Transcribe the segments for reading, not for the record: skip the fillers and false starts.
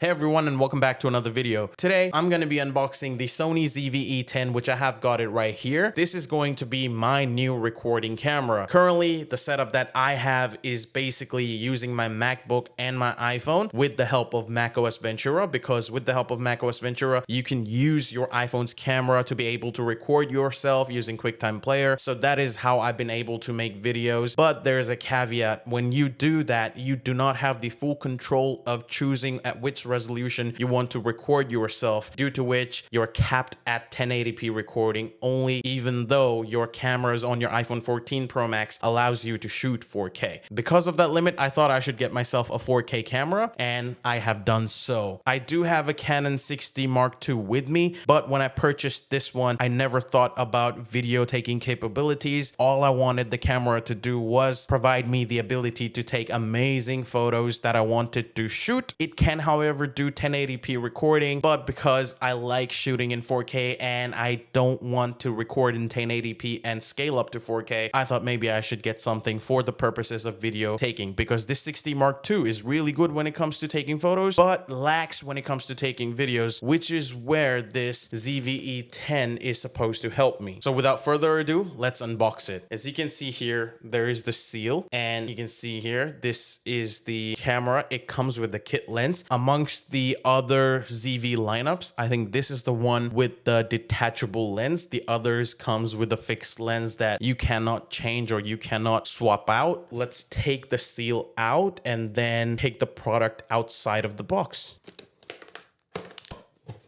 Hey everyone, and welcome back to another video. Today, I'm going to be unboxing the Sony ZV-E10, which I have got it right here. This is going to be my new recording camera. Currently, the setup that I have is basically using my MacBook and my iPhone with the help of macOS Ventura, because with the help of macOS Ventura, you can use your iPhone's camera to be able to record yourself using QuickTime Player. So that is how I've been able to make videos. But there's a caveat. When you do that, you do not have the full control of choosing at which resolution you want to record yourself, due to which you're capped at 1080p recording only, even though your cameras on your iPhone 14 Pro Max allows you to shoot 4K. Because of that limit, I thought I should get myself a 4K camera, and I have done so. I do have a Canon 6D Mark II with me, but when I purchased this one, I never thought about video taking capabilities. All I wanted the camera to do was provide me the ability to take amazing photos that I wanted to shoot. It can, however, do 1080p recording, but because I like shooting in 4K and I don't want to record in 1080p and scale up to 4K, I thought maybe I should get something for the purposes of video taking, because this 6D Mark II is really good when it comes to taking photos, but lacks when it comes to taking videos, which is where this ZV-E10 is supposed to help me. So without further ado, let's unbox it. As you can see here, there is the seal, and you can see here, this is the camera. It comes with the kit lens. Amongst the other ZV lineups, I think this is the one with the detachable lens. The others comes with a fixed lens that you cannot change or you cannot swap out. Let's take the seal out and then take the product outside of the box.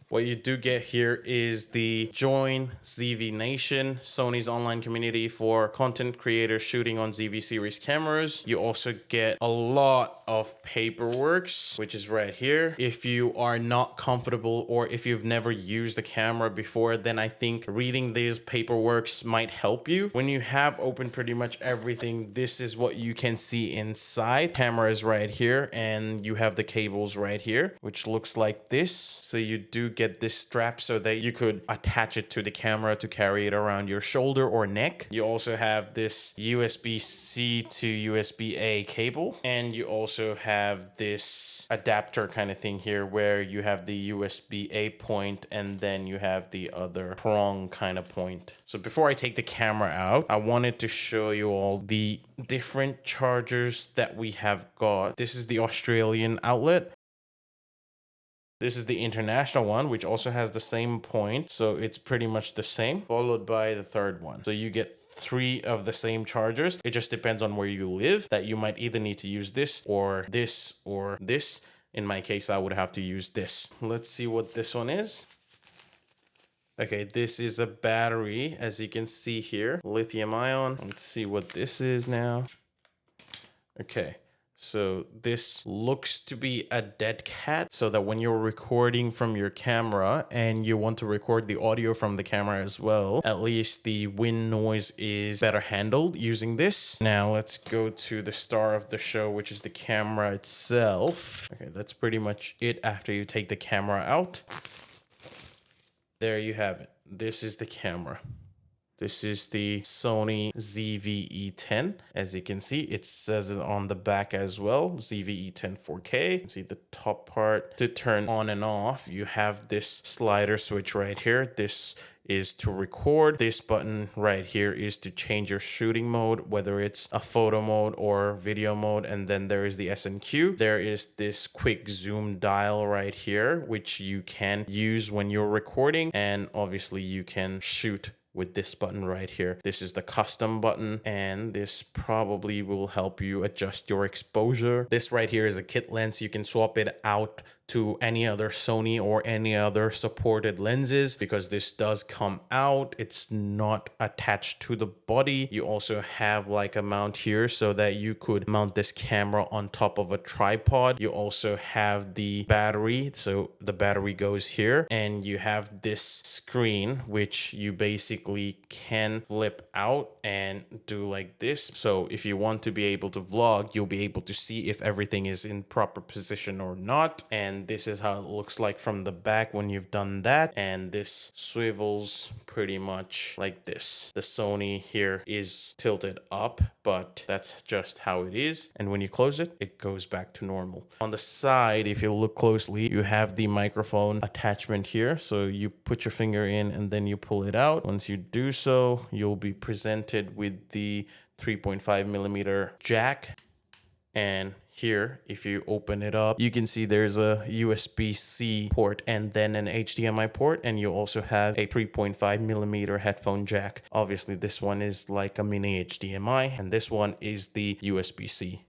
What you do get here is the Join ZV Nation, Sony's online community for content creators shooting on ZV series cameras. You also get a lot of paperwork, which is right here. If you are not comfortable or if you've never used the camera before, then I think reading these paperwork might help you. When you have opened pretty much everything, this is what you can see inside. Camera is right here, and you have the cables right here, which looks like this. So you do get this strap so that you could attach it to the camera to carry it around your shoulder or neck. You also have this USB-C to USB-A cable, and you also have this adapter kind of thing here where you have the USB-A point and then you have the other prong kind of point. So before I take the camera out, I wanted to show you all the different chargers that we have got. This is the Australian outlet. This is the international one, which also has the same point. So it's pretty much the same, followed by the third one. So you get 3 of the same chargers. It just depends on where you live, that you might either need to use this or this or this. In my case, I would have to use this. Let's see what this one is. Okay, this is a battery, as you can see here, lithium ion. Let's see what this is now. Okay. So this looks to be a dead cat, so that when you're recording from your camera and you want to record the audio from the camera as well, at least the wind noise is better handled using this. Now let's go to the star of the show, which is the camera itself. Okay, that's pretty much it after you take the camera out. There you have it. This is the camera. This is the Sony ZV-E10. As you can see, it says it on the back as well, ZV-E10 4K. You can see the top part. To turn on and off, you have this slider switch right here. This is to record. This button right here is to change your shooting mode, whether it's a photo mode or video mode. And then there is the S&Q. There is this quick zoom dial right here, which you can use when you're recording. And obviously you can shoot with this button right here. This is the custom button, and this probably will help you adjust your exposure. This right here is a kit lens. You can swap it out to any other Sony or any other supported lenses, because this does come out. It's not attached to the body. You also have like a mount here so that you could mount this camera on top of a tripod. You also have the battery. So the battery goes here, and you have this screen, which you basically can flip out and do like this. So if you want to be able to vlog, you'll be able to see if everything is in proper position or not. And and this is how it looks like from the back when you've done that. And this swivels pretty much like this. The Sony here is tilted up, but that's just how it is. And when you close it, it goes back to normal. On the side, if you look closely, you have the microphone attachment here. So you put your finger in and then you pull it out. Once you do so, you'll be presented with the 3.5 millimeter jack. And here, if you open it up, you can see there's a USB-C port and then an HDMI port, and you also have a 3.5 millimeter headphone jack. Obviously, this one is like a mini HDMI, and this one is the USB-C.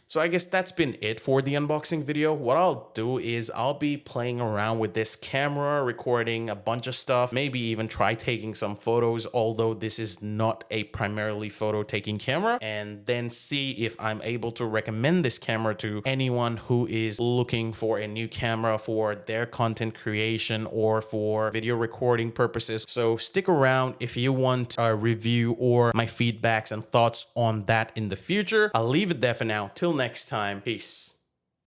So I guess that's been it for the unboxing video. What I'll do is I'll be playing around with this camera, recording a bunch of stuff, maybe even try taking some photos, although this is not a primarily photo taking camera, and then see if I'm able to recommend this camera to anyone who is looking for a new camera for their content creation or for video recording purposes. So stick around if you want a review or my feedbacks and thoughts on that in the future. I'll leave it there for now. Till next time, peace.